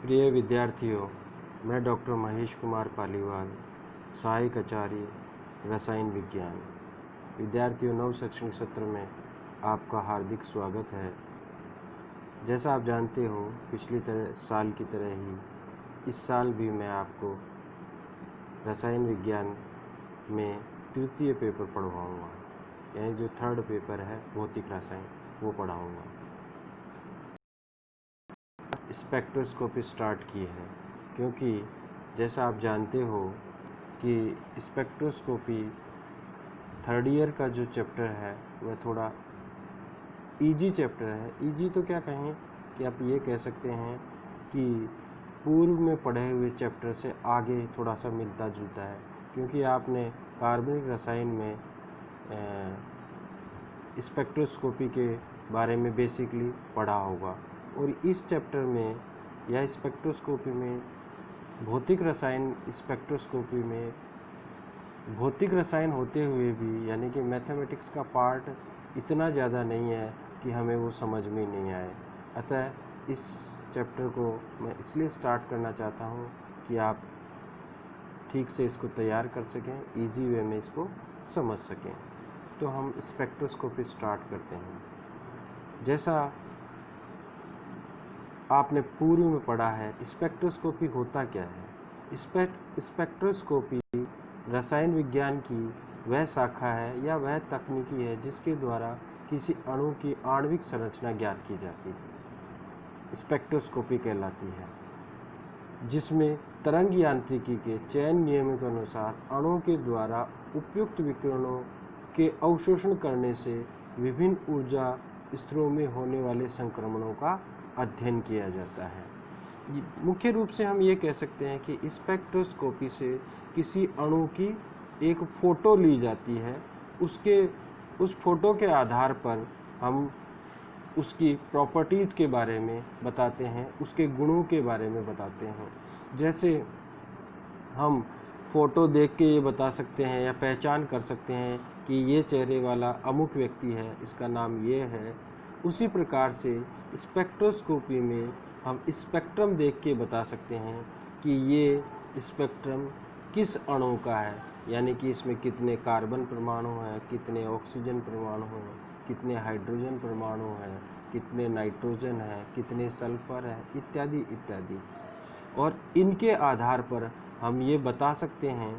प्रिय विद्यार्थियों, मैं डॉक्टर महेश कुमार पालीवाल, सहायक आचार्य रसायन विज्ञान। विद्यार्थियों, नव शैक्षणिक सत्र में आपका हार्दिक स्वागत है। जैसा आप जानते हो, पिछली साल की तरह ही इस साल भी मैं आपको रसायन विज्ञान में तृतीय पेपर पढ़वाऊँगा, यानी जो थर्ड पेपर है भौतिक रसायन, वो पढ़ाऊँगा। स्पेक्ट्रोस्कोपी स्टार्ट की है क्योंकि जैसा आप जानते हो कि स्पेक्ट्रोस्कोपी थर्ड ईयर का जो चैप्टर है वह थोड़ा इजी चैप्टर है। इजी तो क्या कहें कि आप ये कह सकते हैं कि पूर्व में पढ़े हुए चैप्टर से आगे थोड़ा सा मिलता जुलता है, क्योंकि आपने कार्बनिक रसायन में स्पेक्ट्रोस्कोपी के बारे में बेसिकली पढ़ा होगा, और इस चैप्टर में या स्पेक्ट्रोस्कोपी में भौतिक रसायन स्पेक्ट्रोस्कोपी में भौतिक रसायन होते हुए भी, यानी कि मैथमेटिक्स का पार्ट इतना ज़्यादा नहीं है कि हमें वो समझ में नहीं आए। अतः इस चैप्टर को मैं इसलिए स्टार्ट करना चाहता हूँ कि आप ठीक से इसको तैयार कर सकें, इजी वे में इसको समझ सकें। तो हम स्पेक्ट्रोस्कोपी स्टार्ट करते हैं। जैसा आपने पूर्व में पढ़ा है, स्पेक्ट्रोस्कोपी होता क्या है। स्पेक्ट्रोस्कोपी रसायन विज्ञान की वह शाखा है या वह तकनीकी है जिसके द्वारा किसी अणु की आणविक संरचना ज्ञात की जाती है, स्पेक्ट्रोस्कोपी कहलाती है, जिसमें तरंग यांत्रिकी के चयन नियम के अनुसार अणुओं के द्वारा उपयुक्त विकिरणों के अवशोषण करने से विभिन्न ऊर्जा स्तरों में होने वाले संक्रमणों का अध्ययन किया जाता है। मुख्य रूप से हम ये कह सकते हैं कि स्पेक्ट्रोस्कोपी से किसी अणु की एक फ़ोटो ली जाती है, उस फोटो के आधार पर हम उसकी प्रॉपर्टीज़ के बारे में बताते हैं, उसके गुणों के बारे में बताते हैं। जैसे हम फ़ोटो देख के ये बता सकते हैं या पहचान कर सकते हैं कि ये चेहरे वाला अमुक व्यक्ति है, इसका नाम ये है। उसी प्रकार से स्पेक्ट्रोस्कोपी में हम स्पेक्ट्रम देख के बता सकते हैं कि ये स्पेक्ट्रम किस अणु का है, यानी कि इसमें कितने कार्बन परमाणु हैं, कितने ऑक्सीजन परमाणु हैं, कितने हाइड्रोजन परमाणु हैं, कितने नाइट्रोजन हैं, कितने सल्फर है, इत्यादि इत्यादि। और इनके आधार पर हम ये बता सकते हैं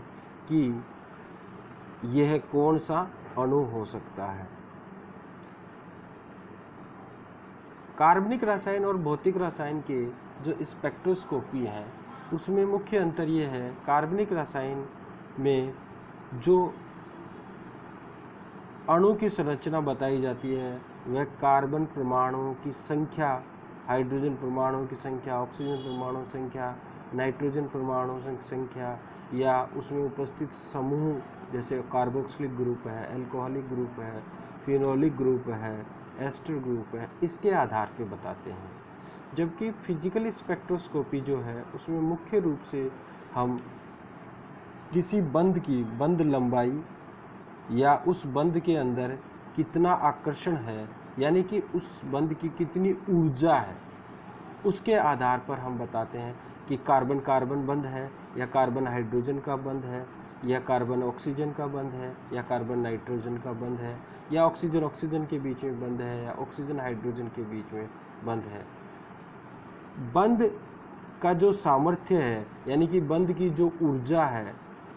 कि यह कौन सा अणु हो सकता है। कार्बनिक रसायन और भौतिक रसायन के जो स्पेक्ट्रोस्कोपी है उसमें मुख्य अंतर ये है, कार्बनिक रसायन में जो अणु की संरचना बताई जाती है वह कार्बन परमाणुओं की संख्या, हाइड्रोजन परमाणुओं की संख्या, ऑक्सीजन परमाणु संख्या, नाइट्रोजन परमाणु संख्या, या उसमें उपस्थित समूह जैसे कार्बोक्सिलिक ग्रुप है, एल्कोहलिक ग्रुप है, फिनोलिक ग्रुप है, एस्टर ग्रुप है, इसके आधार पे बताते हैं। जबकि फिजिकल स्पेक्ट्रोस्कोपी जो है उसमें मुख्य रूप से हम किसी बंध की बंध लंबाई या उस बंध के अंदर कितना आकर्षण है, यानी कि उस बंध की कितनी ऊर्जा है, उसके आधार पर हम बताते हैं कि कार्बन कार्बन बंध है या कार्बन हाइड्रोजन का बंध है या कार्बन ऑक्सीजन का बंध है या कार्बन नाइट्रोजन का बंध है या ऑक्सीजन ऑक्सीजन के बीच में बंध है या ऑक्सीजन हाइड्रोजन के बीच में बंध है। बंध का जो सामर्थ्य है, यानी कि बंध की जो ऊर्जा है,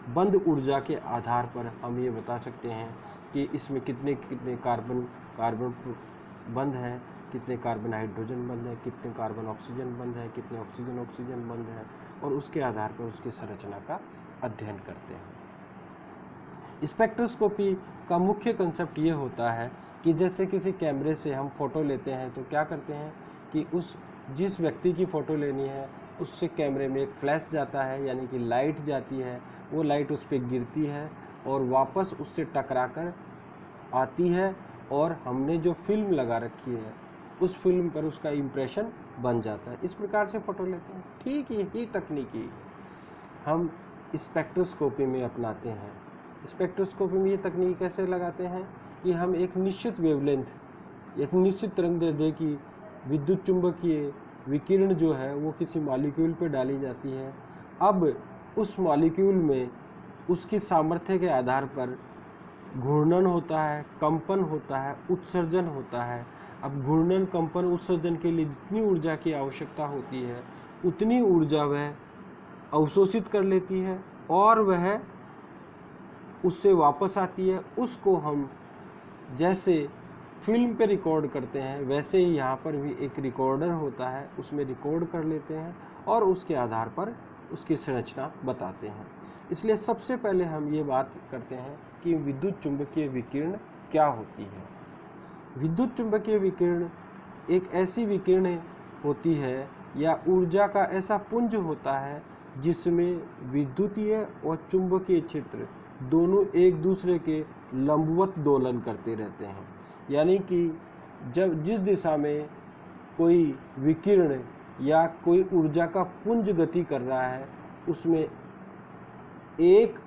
बंध ऊर्जा के आधार पर हम ये बता सकते हैं कि इसमें कितने कितने कार्बन बंध हैं, कितने कार्बन हाइड्रोजन बंध है, कितने कार्बन ऑक्सीजन बंध है, कितने ऑक्सीजन ऑक्सीजन बंध है, और उसके आधार पर उसकी संरचना का अध्ययन करते हैं। स्पेक्ट्रोस्कोपी का मुख्य कंसेप्ट ये होता है कि जैसे किसी कैमरे से हम फोटो लेते हैं तो क्या करते हैं कि जिस व्यक्ति की फ़ोटो लेनी है उससे कैमरे में एक फ्लैश जाता है, यानी कि लाइट जाती है, वो लाइट उस पर गिरती है और वापस उससे टकराकर आती है, और हमने जो फिल्म लगा रखी है उस फिल्म पर उसका इम्प्रेशन बन जाता है। इस प्रकार से फ़ोटो लेते हैं। ठीक यही तकनीकी हम स्पेक्ट्रोस्कोपी में अपनाते हैं। स्पेक्ट्रोस्कोपी में ये तकनीक कैसे लगाते हैं कि हम एक निश्चित वेवलेंथ, एक निश्चित तरंगदैर्ध्य की विद्युत चुंबकीय विकिरण जो है वो किसी मॉलिक्यूल पे डाली जाती है। अब उस मॉलिक्यूल में उसकी सामर्थ्य के आधार पर घूर्णन होता है, कंपन होता है, उत्सर्जन होता है। अब घूर्णन, कंपन, उत्सर्जन के लिए जितनी ऊर्जा की आवश्यकता होती है उतनी ऊर्जा वह अवशोषित कर लेती है और वह उससे वापस आती है। उसको हम जैसे फिल्म पे रिकॉर्ड करते हैं वैसे ही यहाँ पर भी एक रिकॉर्डर होता है, उसमें रिकॉर्ड कर लेते हैं और उसके आधार पर उसकी संरचना बताते हैं। इसलिए सबसे पहले हम ये बात करते हैं कि विद्युत चुंबकीय विकिरण क्या होती है। विद्युत चुंबकीय विकिरण एक ऐसी विकिरण होती है या ऊर्जा का ऐसा पुंज होता है जिसमें विद्युतीय और चुंबकीय क्षेत्र दोनों एक दूसरे के लंबवत दोलन करते रहते हैं। यानी कि जब जिस दिशा में कोई विकिरण या कोई ऊर्जा का पुंज गति कर रहा है उसमें एक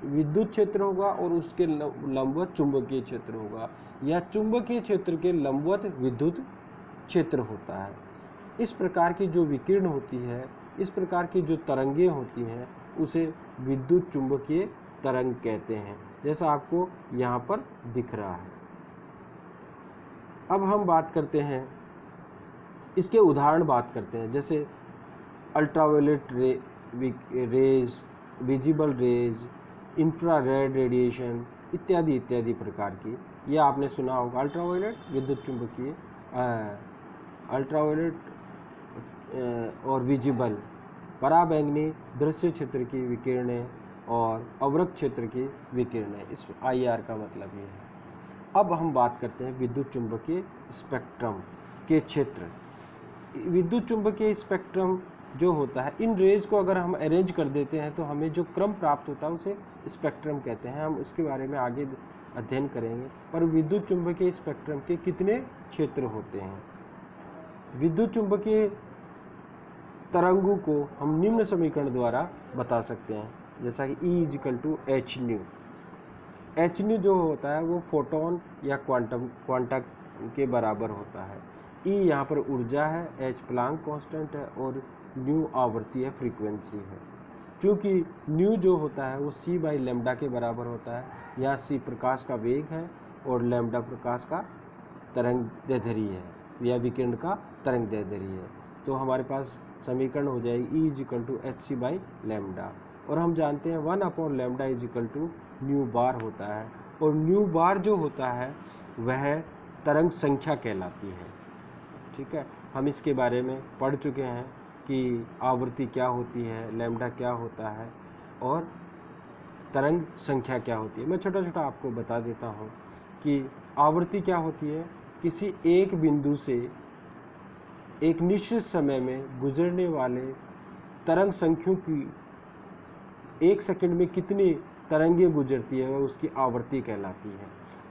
विद्युत क्षेत्र होगा और उसके लंबवत चुंबकीय क्षेत्र होगा, या चुंबकीय क्षेत्र के लंबवत विद्युत क्षेत्र होता है। इस प्रकार की जो विकिरण होती है, इस प्रकार की जो तरंगें होती हैं उसे विद्युत चुंबकीय तरंग कहते हैं, जैसा आपको यहाँ पर दिख रहा है। अब हम बात करते हैं, इसके उदाहरण बात करते हैं, जैसे ultraviolet rays, visible raise, infrared radiation इत्यादि इत्यादि प्रकार की। यह आपने सुना होगा, अल्ट्रावायलेट विद्युत चुंबकीय, अल्ट्रावायलेट और विजिबल पराबैंगनी दृश्य क्षेत्र की विकिरणें और अवरक्त क्षेत्र की विकिरणें। इस IR का मतलब ये है। अब हम बात करते हैं विद्युत चुंबकीय स्पेक्ट्रम के क्षेत्र। विद्युत चुंबकीय स्पेक्ट्रम जो होता है, इन रेज को अगर हम अरेंज कर देते हैं तो हमें जो क्रम प्राप्त होता है उसे स्पेक्ट्रम कहते हैं। हम उसके बारे में आगे अध्ययन करेंगे। पर विद्युत चुंबकीय स्पेक्ट्रम के कितने क्षेत्र होते हैं? विद्युत चुंबकीय तरंगों को हम निम्न समीकरण द्वारा बता सकते हैं, जैसा कि E = h न्यू जो होता है वो फोटोन या क्वांटा के बराबर होता है। E यहाँ पर ऊर्जा है, h प्लांक कांस्टेंट है और न्यू आवृत्ति है, फ्रीक्वेंसी है। चूँकि न्यू जो होता है वो c/λ के बराबर होता है। यहाँ c प्रकाश का वेग है और लैम्डा प्रकाश का तरंग दैर्ध्य है या विकिरण का तरंग दैर्ध्य है। तो हमारे पास समीकरण हो जाएगी E = hc/λ, और हम जानते हैं 1/λ = न्यू बार होता है, और न्यू बार जो होता है वह तरंग संख्या कहलाती है। ठीक है, हम इसके बारे में पढ़ चुके हैं कि आवृत्ति क्या होती है, लैम्डा क्या होता है और तरंग संख्या क्या होती है। मैं छोटा छोटा आपको बता देता हूँ कि आवृत्ति क्या होती है। किसी एक बिंदु से एक निश्चित समय में गुजरने वाले तरंग संख्यों की एक सेकंड में कितनी तरंगें गुजरती है वह उसकी आवृत्ति कहलाती है।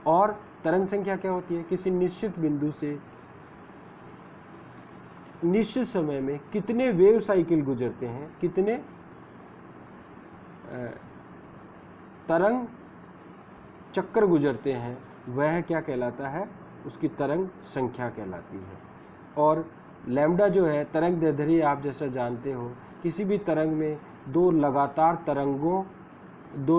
और तरंग संख्या क्या होती है? किसी निश्चित बिंदु से निश्चित समय में कितने वेव साइकिल गुजरते हैं, कितने तरंग चक्कर गुजरते हैं, वह क्या कहलाता है? उसकी तरंग संख्या कहलाती है। और लैम्डा जो है तरंग दैर्ध्य, आप जैसा जानते हो, किसी भी तरंग में दो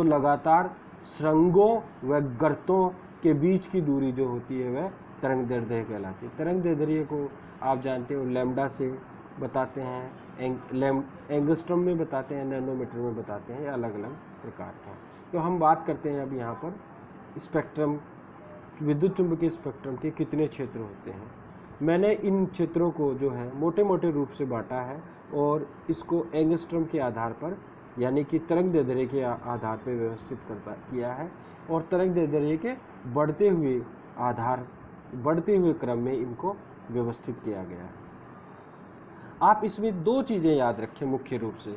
लगातार सुरंगों व गर्तों के बीच की दूरी जो होती है वह तरंग दैर्ध्य कहलाती है। तरंग दैर्ध्य को आप जानते हो लैम्डा से बताते हैं, एंगस्ट्रम में बताते हैं, नैनोमीटर में बताते हैं, अलग अलग प्रकार के। तो हम बात करते हैं अब यहाँ पर स्पेक्ट्रम, विद्युत चुंबकीय स्पेक्ट्रम के कितने क्षेत्र होते हैं। मैंने इन क्षेत्रों को जो है मोटे मोटे रूप से बांटा है और इसको एंगस्ट्रम के आधार पर, यानी कि तरंग दैर्ध्य के आधार पर व्यवस्थित किया है, और तरंग दैर्ध्य के बढ़ते हुए क्रम में इनको व्यवस्थित किया गया है। आप इसमें दो चीज़ें याद रखें मुख्य रूप से,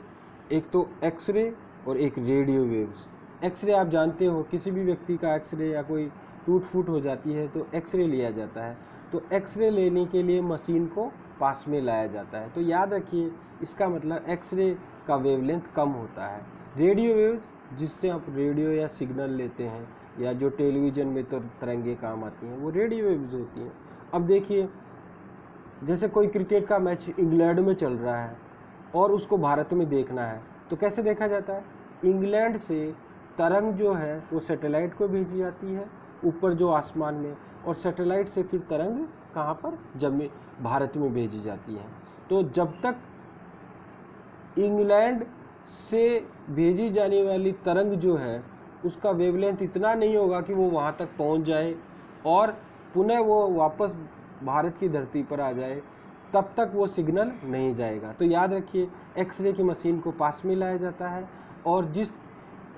एक तो एक्सरे और एक रेडियो वेव्स। एक्सरे आप जानते हो, किसी भी व्यक्ति का एक्सरे या कोई टूट फूट हो जाती है तो एक्सरे लिया जाता है। तो एक्सरे लेने के लिए मशीन को पास में लाया जाता है। तो याद रखिए इसका मतलब एक्सरे का वेवलेंथ कम होता है। रेडियो वेव्स, जिससे आप रेडियो या सिग्नल लेते हैं या जो टेलीविज़न में तो तरंगें काम आती हैं, वो रेडियो वेव्स होती हैं। अब देखिए जैसे कोई क्रिकेट का मैच इंग्लैंड में चल रहा है और उसको भारत में देखना है, तो कैसे देखा जाता है? इंग्लैंड से तरंग जो है वो सैटेलाइट को भेजी जाती है ऊपर जो आसमान में, और सैटेलाइट से फिर तरंग कहाँ पर? जमीन भारत में भेजी जाती है। तो जब तक इंग्लैंड से भेजी जाने वाली तरंग जो है उसका वेवलेंथ इतना नहीं होगा कि वो वहाँ तक पहुँच जाए और पुनः वो वापस भारत की धरती पर आ जाए, तब तक वो सिग्नल नहीं जाएगा। तो याद रखिए, एक्सरे की मशीन को पास में लाया जाता है और जिस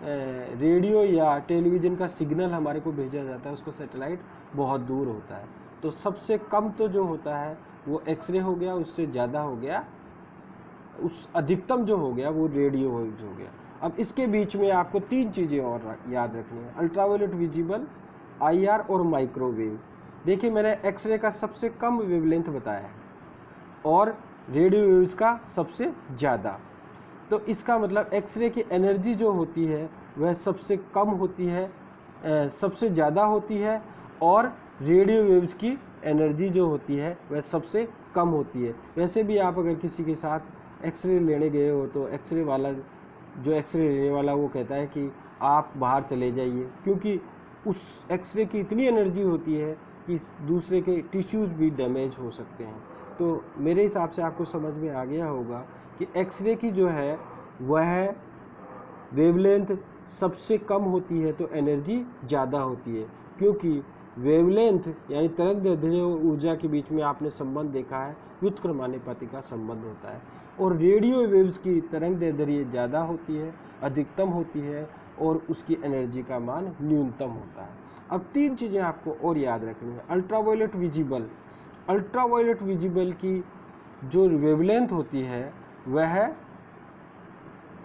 रेडियो या टेलीविज़न का सिग्नल हमारे को भेजा जाता है उसको सैटेलाइट बहुत दूर होता है। तो सबसे कम तो जो होता है वो एक्सरे हो गया, उससे ज़्यादा हो गया, उस अधिकतम जो हो गया वो रेडियो वेव्स हो गया। अब इसके बीच में आपको 3 चीज़ें और याद रखनी है, अल्ट्रावायलेट विजिबल, आईआर और माइक्रोवेव। देखिए मैंने एक्सरे का सबसे कम वेवलेंथ बताया है और रेडियो वेव्स का सबसे ज़्यादा। तो इसका मतलब एक्सरे की एनर्जी जो होती है वह सबसे कम होती है, सबसे ज़्यादा होती है, और रेडियो वेव्स की एनर्जी जो होती है वह सबसे कम होती है। वैसे भी आप अगर किसी के साथ एक्सरे लेने गए हो तो एक्सरे वाला, जो एक्सरे लेने वाला, वो कहता है कि आप बाहर चले जाइए, क्योंकि उस एक्सरे की इतनी एनर्जी होती है कि दूसरे के टिश्यूज़ भी डैमेज हो सकते हैं। तो मेरे हिसाब से आपको समझ में आ गया होगा कि एक्सरे की जो है वह वेवलेंथ सबसे कम होती है तो एनर्जी ज़्यादा होती है, क्योंकि वेवलेंथ यानी तरंगदैर्ध्य और ऊर्जा के बीच में आपने संबंध देखा है, व्युत्क्रमानुपाती का संबंध होता है। और रेडियो वेव्स की तरंगदैर्ध्य ज़्यादा होती है, अधिकतम होती है, और उसकी एनर्जी का मान न्यूनतम होता है। अब 3 चीज़ें आपको और याद रखनी है। अल्ट्रावायलेट विजिबल, अल्ट्रावायलेट विजिबल की जो वेवलेंथ होती है वह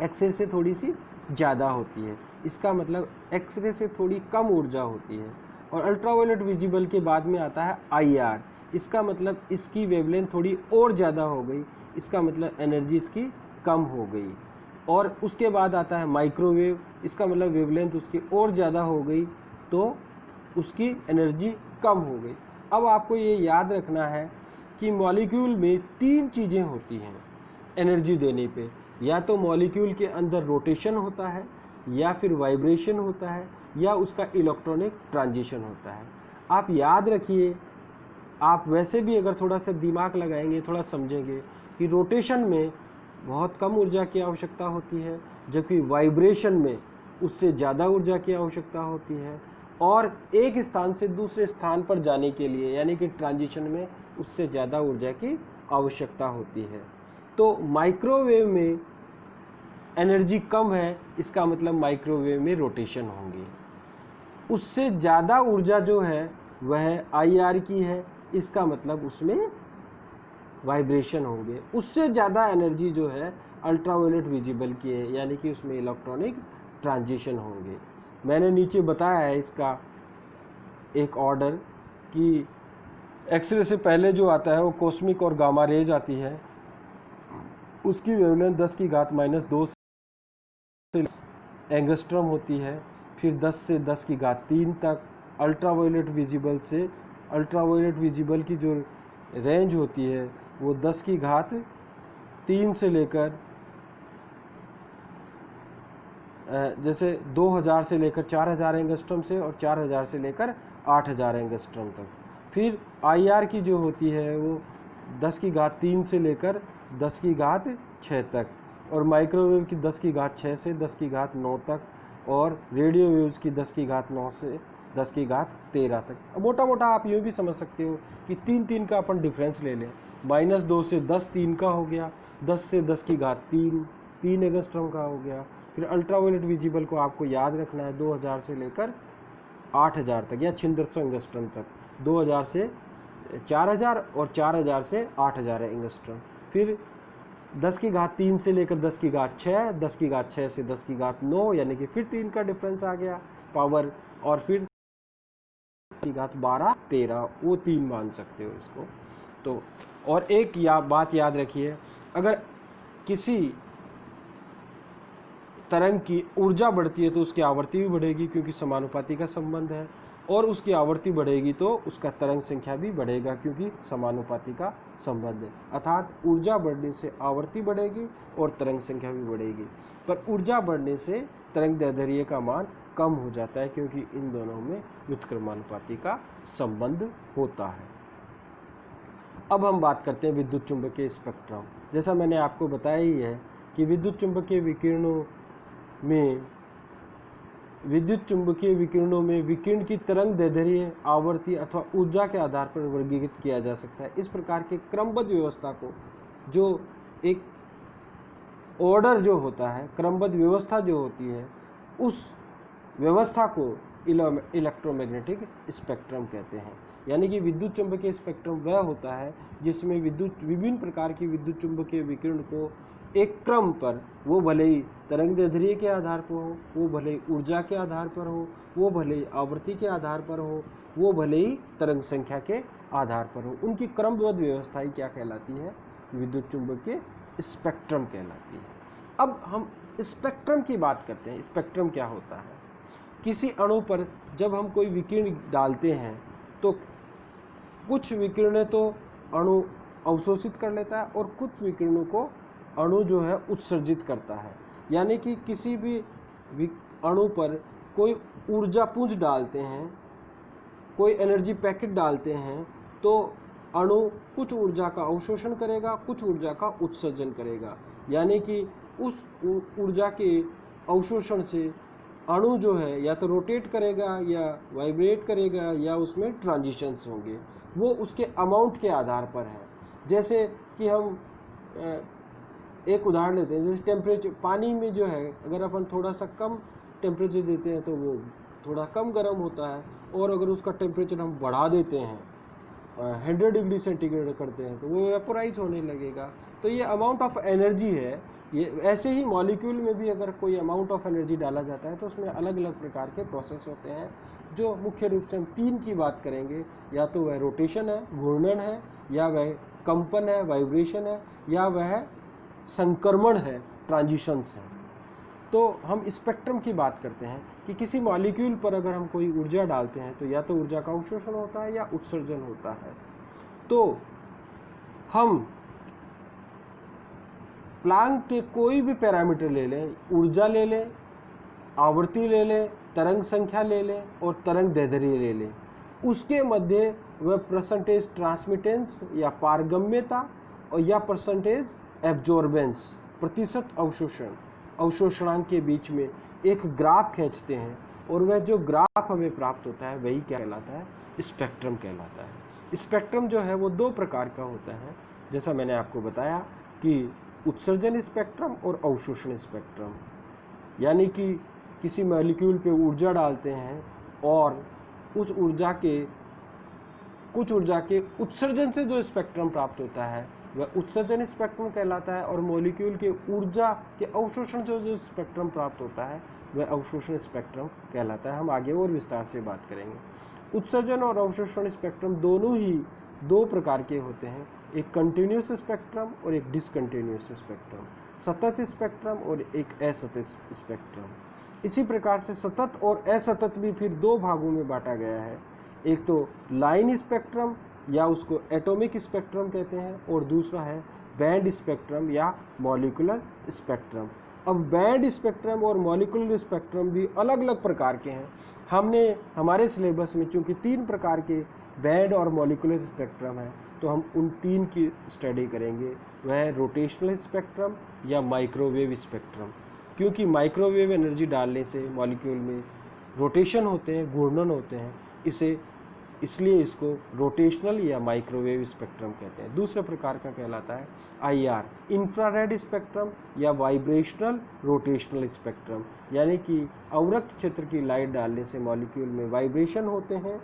एक्सरे से थोड़ी सी ज़्यादा होती है, इसका मतलब एक्सरे से थोड़ी कम ऊर्जा होती है। और अल्ट्रावायलेट विजिबल के बाद में आता है आईआर, इसका मतलब इसकी वेवलेंथ थोड़ी और ज़्यादा हो गई, इसका मतलब एनर्जी इसकी कम हो गई। और उसके बाद आता है माइक्रोवेव, इसका मतलब वेवलेंथ उसकी और ज़्यादा हो गई तो उसकी एनर्जी कम हो गई। अब आपको ये याद रखना है कि मॉलिक्यूल में 3 चीज़ें होती हैं एनर्जी देने पे, या तो मॉलिक्यूल के अंदर रोटेशन होता है, या फिर वाइब्रेशन होता है, या उसका इलेक्ट्रॉनिक ट्रांजिशन होता है। आप याद रखिए, आप वैसे भी अगर थोड़ा सा दिमाग लगाएंगे, थोड़ा समझेंगे कि रोटेशन में बहुत कम ऊर्जा की आवश्यकता होती है, जबकि वाइब्रेशन में उससे ज़्यादा ऊर्जा की आवश्यकता होती है, और एक स्थान से दूसरे स्थान पर जाने के लिए यानी कि ट्रांजिशन में उससे ज़्यादा ऊर्जा की आवश्यकता होती है। तो माइक्रोवेव में एनर्जी कम है, इसका मतलब माइक्रोवेव में रोटेशन होंगे। उससे ज़्यादा ऊर्जा जो है वह आईआर की है, इसका मतलब उसमें वाइब्रेशन होंगे। उससे ज़्यादा एनर्जी जो है अल्ट्रावायलेट विजिबल की है, यानी कि उसमें इलेक्ट्रॉनिक ट्रांजिशन होंगे। मैंने नीचे बताया है इसका एक ऑर्डर कि एक्सरे से पहले जो आता है वो कॉस्मिक और गामा रेज आती है, उसकी वेवलेंथ 10⁻² से एंगस्ट्रम होती है, फिर 10 से 10⁻³ तक। अल्ट्रावायलेट विजिबल की जो रेंज होती है वो 10⁻³ से लेकर जैसे 2000 से लेकर 4000 एंगस्ट्रम से, और 4000 से लेकर 8000 एंगस्ट्रम तक। फिर आईआर की जो होती है वो 10⁻³ से लेकर 10⁻6 तक, और माइक्रोवेव की 10⁻6 से 10⁻9 तक, और रेडियो वेव्स की 10⁻9 से 10⁻13 तक। मोटा मोटा आप यूँ भी समझ सकते हो कि 3 का अपन डिफरेंस ले लें, -2 से 10 3 का हो गया, 10 से 10⁻³ 3 एंगस्ट्रम का हो गया। फिर अल्ट्रावायलेट विजिबल को आपको याद रखना है 2000 से लेकर 8000 तक या 600 एंगस्ट्रम तक, 2000 से 4000 और 4000 से 8000 एंगस्ट्रम। फिर 10⁻³ से लेकर 10⁻6, 10⁻6 से 10⁻9, यानी कि फिर 3 का डिफरेंस आ गया पावर, और फिर 10⁻12 13, वो 3 मान सकते हो इसको। तो और एक बात याद रखिए, अगर किसी तरंग की ऊर्जा बढ़ती है तो उसकी आवृत्ति भी बढ़ेगी, क्योंकि समानुपाती का संबंध है। और उसकी आवृत्ति बढ़ेगी तो उसका तरंग संख्या भी बढ़ेगा, क्योंकि समानुपाती का संबंध है। अर्थात ऊर्जा बढ़ने से आवृत्ति बढ़ेगी और तरंग संख्या भी बढ़ेगी, पर ऊर्जा बढ़ने से तरंग दैर्ध्य का मान कम हो जाता है, क्योंकि इन दोनों में व्युत्क्रमानुपाती का संबंध होता है। अब हम बात करते हैं विद्युत चुंबकीय स्पेक्ट्रम। जैसा मैंने आपको बताया ही है कि विद्युत चुंबकीय विकिरणों में विकिरण की तरंग दैर्ध्य, आवर्ती अथवा ऊर्जा के आधार पर वर्गीकृत किया जा सकता है। इस प्रकार के क्रमबद्ध व्यवस्था को, जो एक ऑर्डर जो होता है, क्रमबद्ध व्यवस्था जो होती है, उस व्यवस्था को इलेक्ट्रोमैग्नेटिक स्पेक्ट्रम कहते हैं। यानी कि विद्युत चुंबकीय स्पेक्ट्रम वह होता है जिसमें विभिन्न प्रकार की विद्युत चुंबकीय विकिरण को एक क्रम पर, वो भले ही तरंग दैर्ध्य के आधार पर हो, वो भले ही ऊर्जा के आधार पर हो, वो भले ही आवृत्ति के आधार पर हो, वो भले ही तरंग संख्या के आधार पर हो, उनकी क्रमबद्ध व्यवस्था ही क्या कहलाती है? विद्युत चुंबकीय स्पेक्ट्रम कहलाती है। अब हम स्पेक्ट्रम की बात करते हैं। स्पेक्ट्रम क्या होता है? किसी अणु पर जब हम कोई विकिरण डालते हैं तो कुछ विकिरणें तो अणु अवशोषित कर लेता है और कुछ विकिरणों को अणु जो है उत्सर्जित करता है। यानी कि किसी भी अणु पर कोई ऊर्जा पुंज डालते हैं, कोई एनर्जी पैकेट डालते हैं, तो अणु कुछ ऊर्जा का अवशोषण करेगा, कुछ ऊर्जा का उत्सर्जन करेगा। यानी कि उस ऊर्जा के अवशोषण से अणु जो है या तो रोटेट करेगा या वाइब्रेट करेगा या उसमें ट्रांजिशंस होंगे, वो उसके अमाउंट के आधार पर है। जैसे कि हम एक उदाहरण लेते हैं, जैसे टेम्परेचर, पानी में जो है अगर अपन थोड़ा सा कम टेम्परेचर देते हैं तो वो थोड़ा कम गर्म होता है, और अगर उसका टेम्परेचर हम बढ़ा देते हैं 100 डिग्री सेंटीग्रेड करते हैं तो वो वेपोराइज होने लगेगा। तो ये अमाउंट ऑफ एनर्जी है। ये ऐसे ही मॉलिक्यूल में भी अगर कोई अमाउंट ऑफ एनर्जी डाला जाता है तो उसमें अलग अलग प्रकार के प्रोसेस होते हैं, जो मुख्य रूप से हम 3 की बात करेंगे। या तो वह रोटेशन है, घूर्णन है, या वह कंपन है, वाइब्रेशन है, या वह संक्रमण है, ट्रांजिशंस है। तो हम स्पेक्ट्रम की बात करते हैं कि किसी मॉलिक्यूल पर अगर हम कोई ऊर्जा डालते हैं तो या तो ऊर्जा का अवशोषण होता है या उत्सर्जन होता है। तो हम प्लैंक के कोई भी पैरामीटर ले लें, ऊर्जा ले लें, आवृत्ति ले लें, तरंग संख्या ले लें और तरंग दैर्ध्य ले लें, उसके मध्य वह परसेंटेज ट्रांसमिटेंस या पारगम्यता और या परसेंटेज एब्जॉर्बेंस, प्रतिशत अवशोषणांक के बीच में एक ग्राफ खींचते हैं, और वह जो ग्राफ हमें प्राप्त होता है वही क्या कहलाता है? स्पेक्ट्रम कहलाता है। स्पेक्ट्रम जो है वो 2 प्रकार का होता है, जैसा मैंने आपको बताया कि उत्सर्जन स्पेक्ट्रम और अवशोषण स्पेक्ट्रम। यानी कि किसी मॉलिक्यूल पे ऊर्जा डालते हैं और उस कुछ ऊर्जा के उत्सर्जन से जो स्पेक्ट्रम प्राप्त होता है वह उत्सर्जन स्पेक्ट्रम कहलाता है, और मॉलिक्यूल के ऊर्जा के अवशोषण से जो स्पेक्ट्रम प्राप्त होता है वह अवशोषण स्पेक्ट्रम कहलाता है। हम आगे और विस्तार से बात करेंगे। उत्सर्जन और अवशोषण स्पेक्ट्रम दोनों ही 2 प्रकार के होते हैं, एक कंटिन्यूस स्पेक्ट्रम और एक डिसकंटिन्यूस स्पेक्ट्रम, सतत स्पेक्ट्रम और एक असतत स्पेक्ट्रम। इसी प्रकार से सतत और असतत भी फिर 2 भागों में बांटा गया है। एक तो लाइन स्पेक्ट्रम या उसको एटॉमिक स्पेक्ट्रम कहते हैं, और दूसरा है बैंड स्पेक्ट्रम या मॉलिक्यूलर स्पेक्ट्रम। अब बैंड स्पेक्ट्रम और मॉलिक्यूलर स्पेक्ट्रम भी अलग अलग प्रकार के हैं। हमने हमारे सिलेबस में चूंकि 3 प्रकार के बैंड और मॉलिक्यूलर स्पेक्ट्रम है, तो हम उन 3 की स्टडी करेंगे। वह रोटेशनल स्पेक्ट्रम या माइक्रोवेव स्पेक्ट्रम, क्योंकि माइक्रोवेव एनर्जी डालने से मॉलिक्यूल में रोटेशन होते हैं, घूर्णन होते हैं, इसलिए इसको रोटेशनल या माइक्रोवेव स्पेक्ट्रम कहते हैं। दूसरे प्रकार का कहलाता है IR, इंफ्रारेड स्पेक्ट्रम या वाइब्रेशनल रोटेशनल स्पेक्ट्रम। यानी कि अवरक्त क्षेत्र की लाइट डालने से मॉलिक्यूल में वाइब्रेशन होते हैं,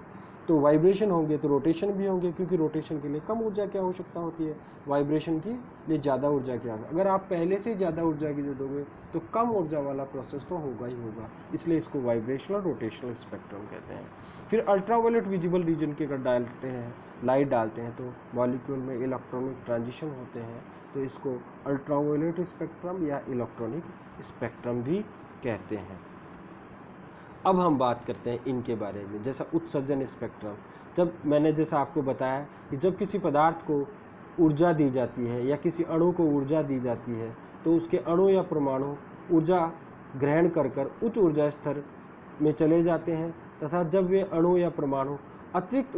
तो वाइब्रेशन होंगे तो रोटेशन भी होंगे, क्योंकि रोटेशन के लिए कम ऊर्जा की आवश्यकता होती है, वाइब्रेशन के लिए ज़्यादा ऊर्जा की। अगर आप पहले से ज़्यादा ऊर्जा की दे दोगे तो कम ऊर्जा वाला प्रोसेस तो होगा ही होगा, इसलिए इसको वाइब्रेशनल रोटेशनल स्पेक्ट्रम कहते हैं। फिर अल्ट्रावायलेट विजिबल रीजन के अगर डालते हैं, लाइट डालते हैं, तो मॉलिक्यूल में इलेक्ट्रॉनिक ट्रांजिशन होते हैं, तो इसको अल्ट्रावायलेट स्पेक्ट्रम या इलेक्ट्रॉनिक स्पेक्ट्रम भी कहते हैं। अब हम बात करते हैं इनके बारे में, जैसा उत्सर्जन स्पेक्ट्रम। जैसा आपको बताया कि जब किसी पदार्थ को ऊर्जा दी जाती है या किसी अणु को ऊर्जा दी जाती है तो उसके अणु या परमाणु ऊर्जा ग्रहण कर उच्च ऊर्जा स्तर में चले जाते हैं, तथा जब वे अणु या परमाणु अतिरिक्त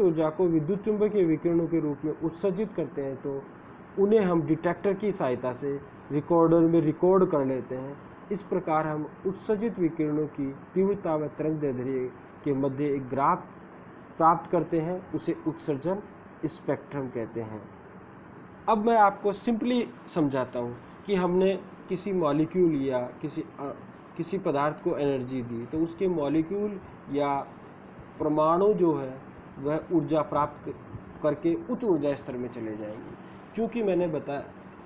ऊर्जा को विद्युत चुंबकीय विकिरणों के रूप में उत्सर्जित करते हैं तो उन्हें हम डिटेक्टर की सहायता से रिकॉर्डर में रिकॉर्ड कर लेते हैं। इस प्रकार हम उत्सर्जित विकिरणों की तीव्रता व तरंगदैर्ध्य के मध्य एक ग्राफ प्राप्त करते हैं, उसे उत्सर्जन स्पेक्ट्रम कहते हैं। अब मैं आपको सिंपली समझाता हूँ कि हमने किसी मॉलिक्यूल या किसी पदार्थ को एनर्जी दी तो उसके मॉलिक्यूल या परमाणु जो है वह ऊर्जा प्राप्त करके उच्च ऊर्जा स्तर में चले जाएंगे।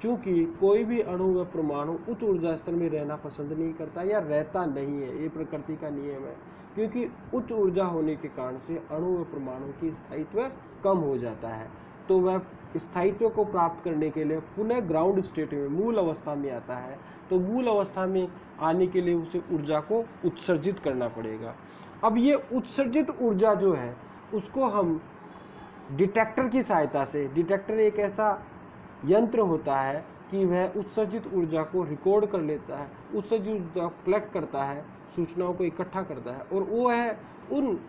चूँकि कोई भी अणु व परमाणु उच्च ऊर्जा स्तर में रहना पसंद नहीं करता या रहता नहीं है, ये प्रकृति का नियम है, क्योंकि उच्च ऊर्जा होने के कारण से अणु व परमाणु की स्थायित्व कम हो जाता है, तो वह स्थायित्व को प्राप्त करने के लिए पुनः ग्राउंड स्टेट में मूल अवस्था में आता है। तो मूल अवस्था में आने के लिए उसे ऊर्जा को उत्सर्जित करना पड़ेगा। अब ये उत्सर्जित ऊर्जा जो है उसको हम डिटेक्टर की सहायता से, डिटेक्टर एक ऐसा यंत्र होता है कि वह उत्सर्जित ऊर्जा को रिकॉर्ड कर लेता है, उत्सर्जित ऊर्जा कलेक्ट करता है, सूचनाओं को इकट्ठा करता है और वो है उन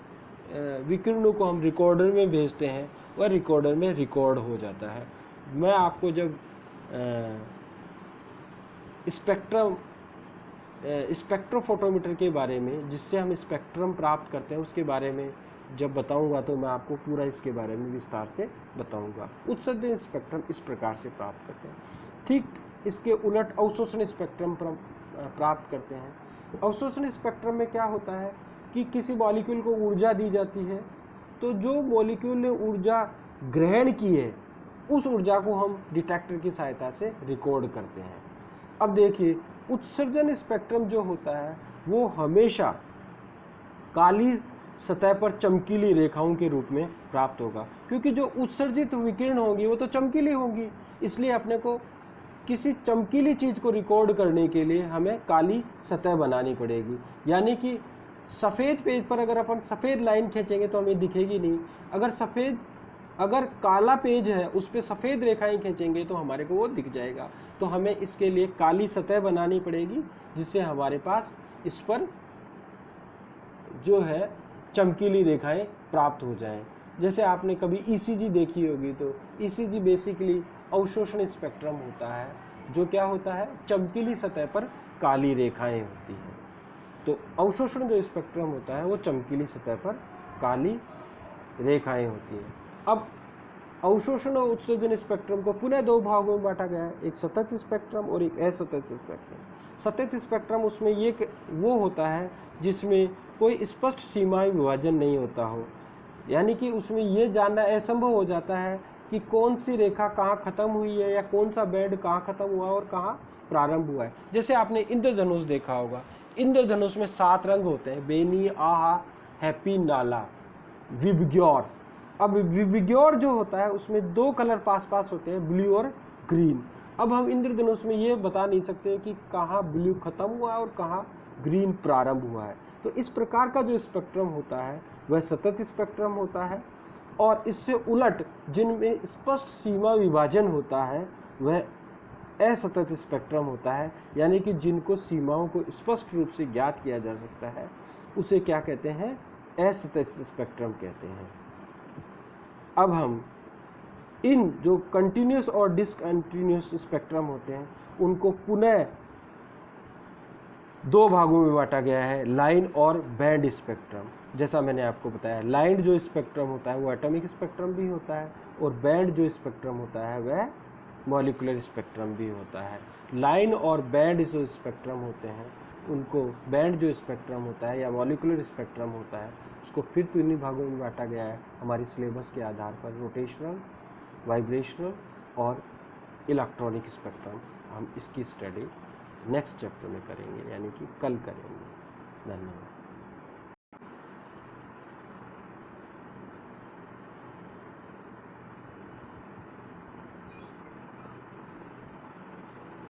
विकिरणों को हम रिकॉर्डर में भेजते हैं, वह रिकॉर्डर में रिकॉर्ड हो जाता है। मैं आपको जब स्पेक्ट्रोफोटोमीटर के बारे में, जिससे हम स्पेक्ट्रम प्राप्त करते हैं, उसके बारे में जब बताऊंगा तो मैं आपको पूरा इसके बारे में विस्तार से बताऊंगा। उत्सर्जन स्पेक्ट्रम इस प्रकार से प्राप्त करते हैं। ठीक इसके उलट अवशोषण स्पेक्ट्रम प्राप्त करते हैं। अवशोषण स्पेक्ट्रम में क्या होता है कि किसी मॉलिक्यूल को ऊर्जा दी जाती है तो जो मॉलिक्यूल ने ऊर्जा ग्रहण की है उस ऊर्जा को हम डिटेक्टर की सहायता से रिकॉर्ड करते हैं। अब देखिए, उत्सर्जन स्पेक्ट्रम जो होता है वो हमेशा काली सतह पर चमकीली रेखाओं के रूप में प्राप्त होगा, क्योंकि जो उत्सर्जित विकिरण होंगी वो तो चमकीली होंगी, इसलिए अपने को किसी चमकीली चीज़ को रिकॉर्ड करने के लिए हमें काली सतह बनानी पड़ेगी। यानी कि सफ़ेद पेज पर अगर अपन सफ़ेद लाइन खींचेंगे तो हमें दिखेगी नहीं, अगर काला पेज है उस पर सफ़ेद रेखाएं खींचेंगे तो हमारे को वो दिख जाएगा। तो हमें इसके लिए काली सतह बनानी पड़ेगी जिससे हमारे पास इस पर जो है चमकीली रेखाएं प्राप्त हो जाएं। जैसे आपने कभी ईसीजी देखी होगी तो ईसीजी बेसिकली अवशोषण स्पेक्ट्रम होता है, जो क्या होता है, चमकीली सतह पर काली रेखाएं होती हैं। तो अवशोषण जो स्पेक्ट्रम होता है वो चमकीली सतह पर काली रेखाएं होती हैं। अब अवशोषण और उत्सर्जन स्पेक्ट्रम को पुनः दो भागों में बांटा गया है, एक सतत स्पेक्ट्रम और एक असतत स्पेक्ट्रम। सतत स्पेक्ट्रम उसमें ये वो होता है जिसमें कोई स्पष्ट सीमाएं विभाजन नहीं होता हो, यानी कि उसमें ये जानना असंभव हो जाता है कि कौन सी रेखा कहाँ खत्म हुई है या कौन सा बैंड कहाँ खत्म हुआ और कहाँ प्रारंभ हुआ है। जैसे आपने इंद्रधनुष देखा होगा, इंद्रधनुष में 7 रंग होते हैं, बेनी, आहा, हैप्पी, नाला, विबग्योर। अब विबग्योर जो होता है उसमें 2 कलर पास होते हैं, ब्लू और ग्रीन। अब हम इंद्रधनुष में ये बता नहीं सकते कि कहाँ ब्लू खत्म हुआ है और कहाँ ग्रीन प्रारंभ हुआ है। तो इस प्रकार का जो स्पेक्ट्रम होता है वह सतत स्पेक्ट्रम होता है, और इससे उलट जिनमें स्पष्ट सीमा विभाजन होता है वह असतत स्पेक्ट्रम होता है, यानी कि जिनको सीमाओं को स्पष्ट रूप से ज्ञात किया जा सकता है उसे क्या कहते हैं, असतत स्पेक्ट्रम कहते हैं। अब हम इन जो कंटिन्यूस और डिसकंटिन्यूस स्पेक्ट्रम होते हैं उनको पुनः 2 भागों में बांटा गया है, लाइन और बैंड स्पेक्ट्रम। जैसा मैंने आपको बताया, लाइन जो स्पेक्ट्रम होता है वो एटॉमिक स्पेक्ट्रम भी होता है और बैंड जो स्पेक्ट्रम होता है वह मॉलिक्यूलर स्पेक्ट्रम भी होता है। लाइन और बैंड जो स्पेक्ट्रम होते हैं उनको, बैंड जो स्पेक्ट्रम होता है या मॉलिक्यूलर स्पेक्ट्रम होता है उसको फिर 3 भागों में बांटा गया है हमारी सिलेबस के आधार पर, रोटेशनल, वाइब्रेशनल और इलेक्ट्रॉनिक स्पेक्ट्रम। हम इसकी स्टडी नेक्स्ट चैप्टर में करेंगे, यानी कि कल करेंगे। धन्यवाद।